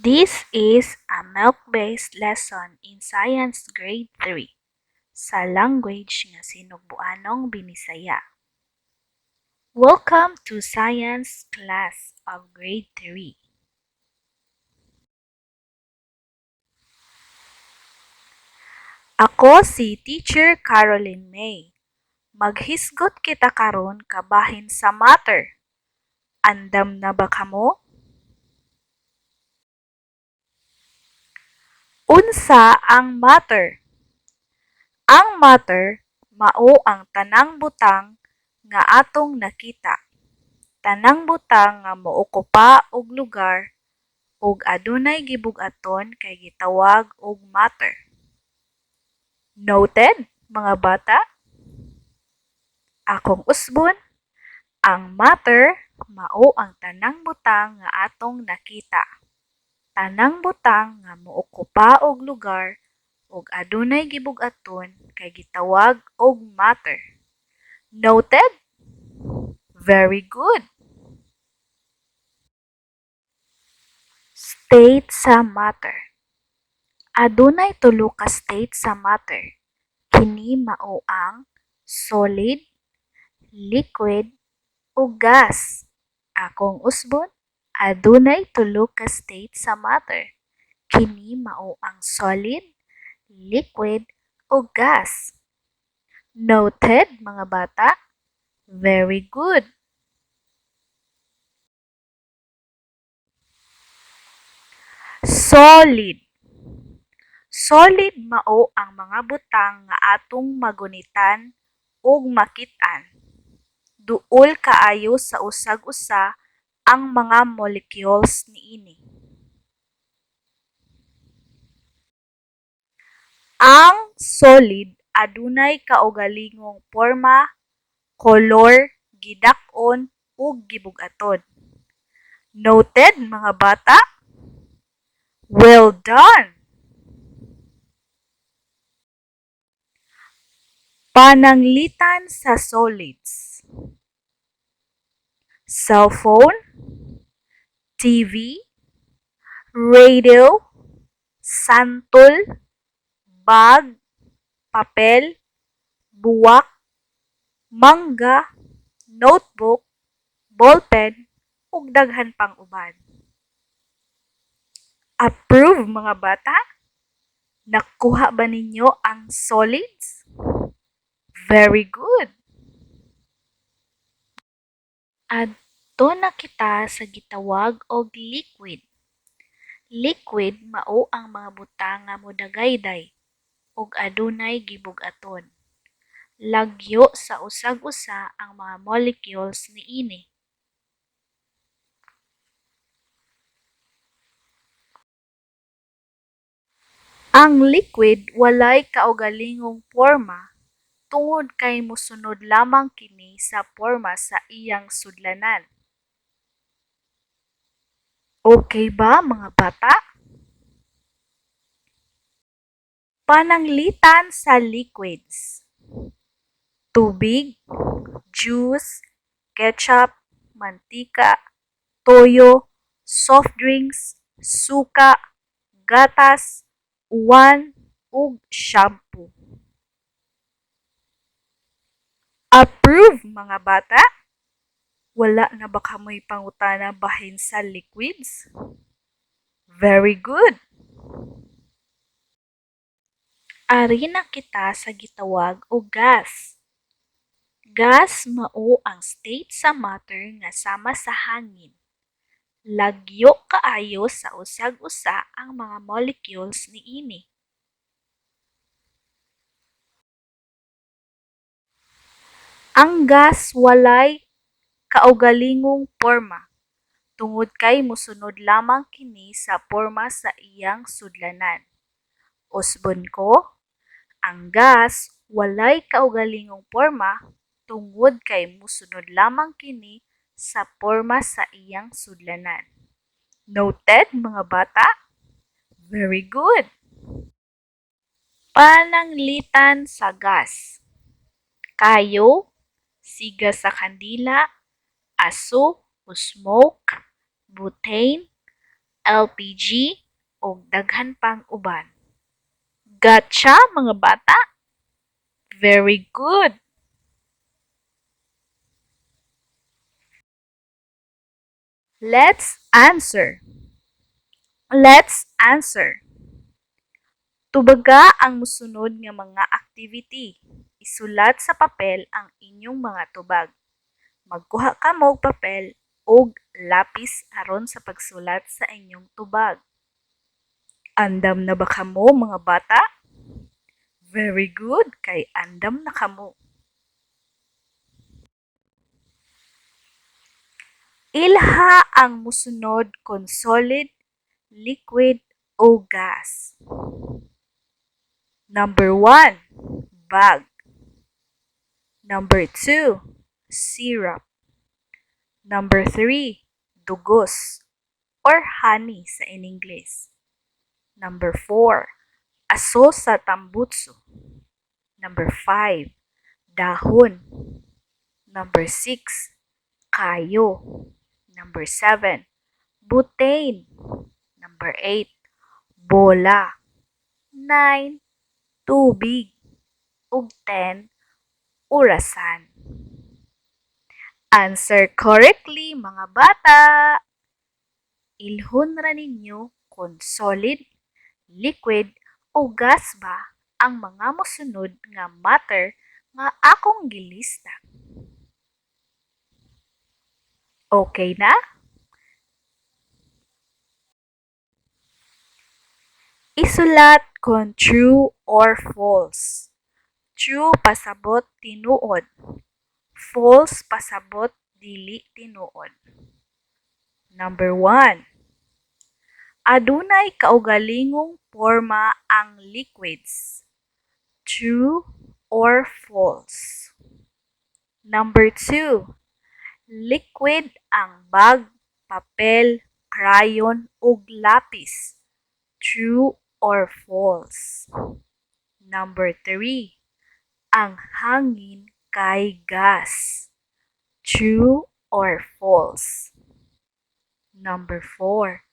This is a milk-based lesson in Science Grade 3 sa language nga Sinugbuanong Binisaya. Welcome to Science class of Grade 3. Ako si Teacher Caroline May. Maghisgot kita karon kabahin sa matter. Andam na ba kamo? Unsa ang matter? Ang matter mao ang tanang butang nga atong nakita. Tanang butang nga mookupa og lugar ug adunay gibug-aton kay gitawag og matter. Noted, mga bata? Akong usbon, ang matter mao ang tanang butang nga atong nakita. Tanang butang nga mookupa og lugar ug adunay gibug-aton kay gitawag og matter. Noted? Very good. State sa matter. Adunay tulo ka state sa matter. Kini mao ang solid, liquid, ug gas. Akong usbon, adunay tulo ka state sa matter. Kini mao ang solid, liquid, ug gas. Noted, mga bata? Very good. Solid. Solid mao ang mga butang nga atong magunitan ug makit-an. Duol kaayo sa usag-usa ang mga molecules niini. Ang solid adunay kaugalingong porma, kolor, gidak-on ug gibug-aton. Noted, mga bata? Well done! Pananglitan sa solids. Cellphone, TV, radio, santol, bag, papel, buwak, mangga, notebook, ballpen, ug daghan pang uban. Approve, mga bata? Nakuha ba ninyo ang solids? Very good. Adto na kita sa gitawag og liquid. Liquid mao ang mga butang nga modagayday ug adunay gibug-aton. Lagyo sa usag-usa ang mga molecules niini. Ang liquid walay kaugalingong porma tungod kay mosunod lamang kini sa porma sa iyang sudlanan. Okay ba, mga bata? Pananglitan sa liquids. Tubig, juice, ketchup, mantika, toyo, soft drinks, suka, gatas, uwan, ug shampoo. Approve, mga bata? Wala na ba kamoy pangutana bahin sa liquids? Very good. Ari na kita sa gitawag og gas. Gas mao ang state sa matter nga sama sa hangin. Lagyo kaayo sa usag-usa ang mga molecules niini. Ang gas walay kaugalingong porma tungod kay mosunod lamang kini sa porma sa iyang sudlanan. Usbon ko, ang gas walay kaugalingong porma tungod kay mosunod lamang kini sa porma sa iyang sudlanan. Noted, mga bata? Very good. Pananglitan sa gas. Kayo, siga sa kandila, aso o smoke, butane, LPG, o daghan pang uban. Gotcha, mga bata? Very good! Let's answer. Let's answer. Tubaga ang musunod nga mga activity. Isulat sa papel ang inyong mga tubag. Magkuha ka mo og papel ug lapis aron sa pagsulat sa inyong tubag. Andam na ba kamo, mga bata? Very good, kay andam na kamo. Ilha ang musunod kon solid, liquid, o gas. Number 1, bag. Number 2, syrup. Number 3, dugos or honey sa in English. Number 4, aso sa tambutso. Number 5, dahon. Number 6, kayo. Number 7, butane. Number 8, bola. 9, tubig. Ug 10, urasan. Answer correctly, mga bata! Ilhon ra ninyo kung solid, liquid, o gas ba ang mga mosunod nga matter nga akong gilista. Okay na? Isulat kung true or false. True pasabot tinuod. False pasabot dili tinuod. Number 1. Adunay kaugalingong porma ang liquids. True or false? Number 2. Liquid ang bag, papel, crayon, ug lapis. True or false? Number 3. Ang hangin kay gas. True or false? Number 4.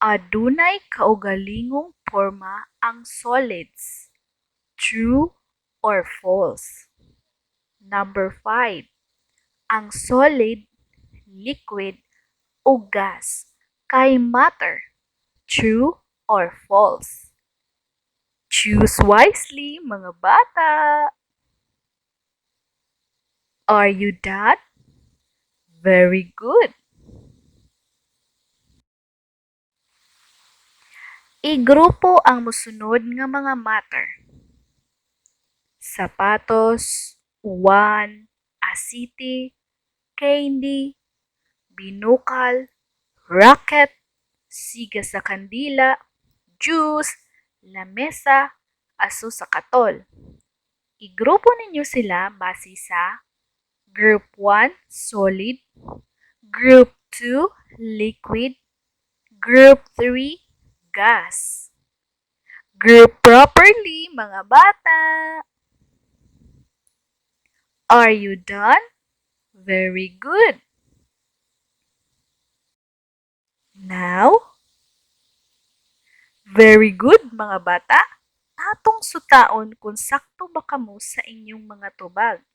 Adunay kaugalingong porma ang solids. True or false? Number 5. Ang solid, liquid, o gas kay matter. True or false? Choose wisely, mga bata! Are you done? Very good! Igrupo ang musunod nga mga matter. Sapatos, uwan, asiti, candy, binukal, rocket, siga sa kandila, juice, lamesa, aso sa katol. Igrupo ninyo sila base sa Group 1, solid, Group 2, liquid, Group 3, gas. Group properly, mga bata! Are you done? Very good! Now, very good, mga bata! Atong sutaon kung sakto ba kamo sa inyong mga tubag.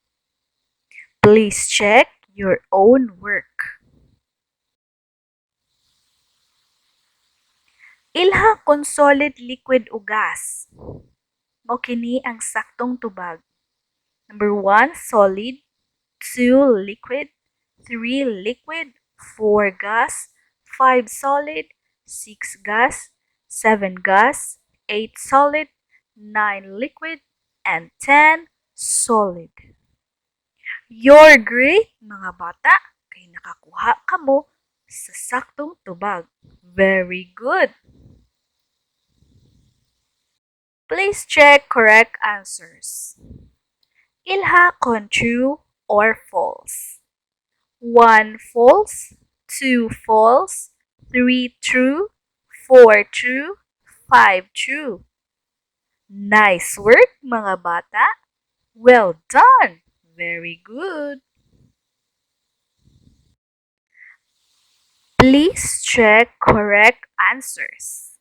Please check your own work. Ilha kung solid, liquid, o gas. Mao kini ang saktong tubag. Number 1, solid. 2, liquid. 3, liquid. 4, gas. 5, solid. 6, gas. 7, gas. 8, solid. 9, liquid. And 10, solid. You're great, mga bata! Kay nakakuha ka mo sa saktong tubag. Very good! Please check correct answers. Ilha kung true or false. 1 false, 2 false, 3 true, 4 true, 5 true. Nice work, mga bata! Well done! Very good! Please check correct answers.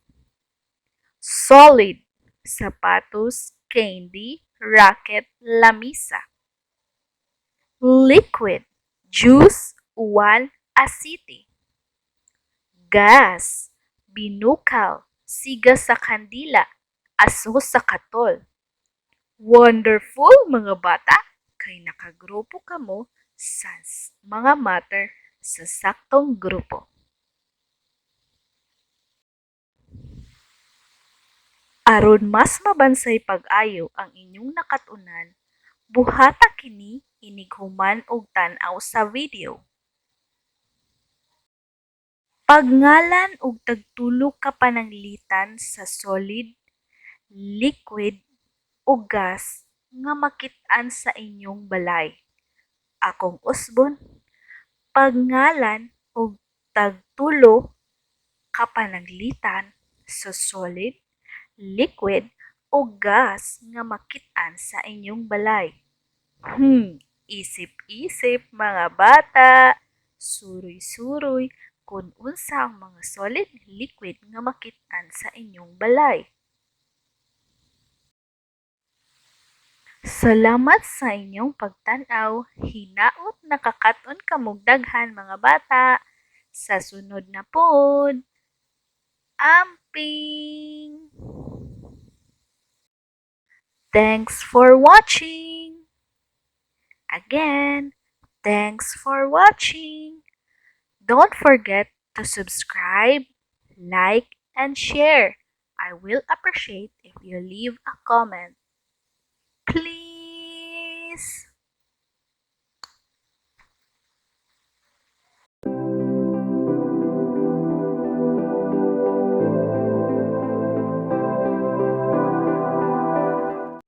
Solid, sapatos, candy, racket, lamisa. Liquid, juice, uwan, asiti. Gas, binukal, siga sa kandila, aso sa katol. Wonderful mga bata, kay nakagrupo kamo sa mga matter sa saktong grupo. Aron mas mabansay pag-ayo ang inyong nakatunan, buhata kini inighuman og tan-aw sa video. Pagngalan og tagtulo ka pananglitan sa solid, liquid ug gas nga makit-an sa inyong balay. Akong usbon, pagngalan og tagtulo ka pananglitan sa solid, liquid o gas nga makit-an sa inyong balay. Isip-isip mga bata, suroy-suroy kung unsa ang mga solid, liquid nga makit-an sa inyong balay. Salamat sa inyong pagtanaw. Hinaot nakakaton kamog daghan mga bata. Sa sunod na pod. Amping! Thanks for watching! Again, thanks for watching! Don't forget to subscribe, like, and share. I will appreciate if you leave a comment. Please!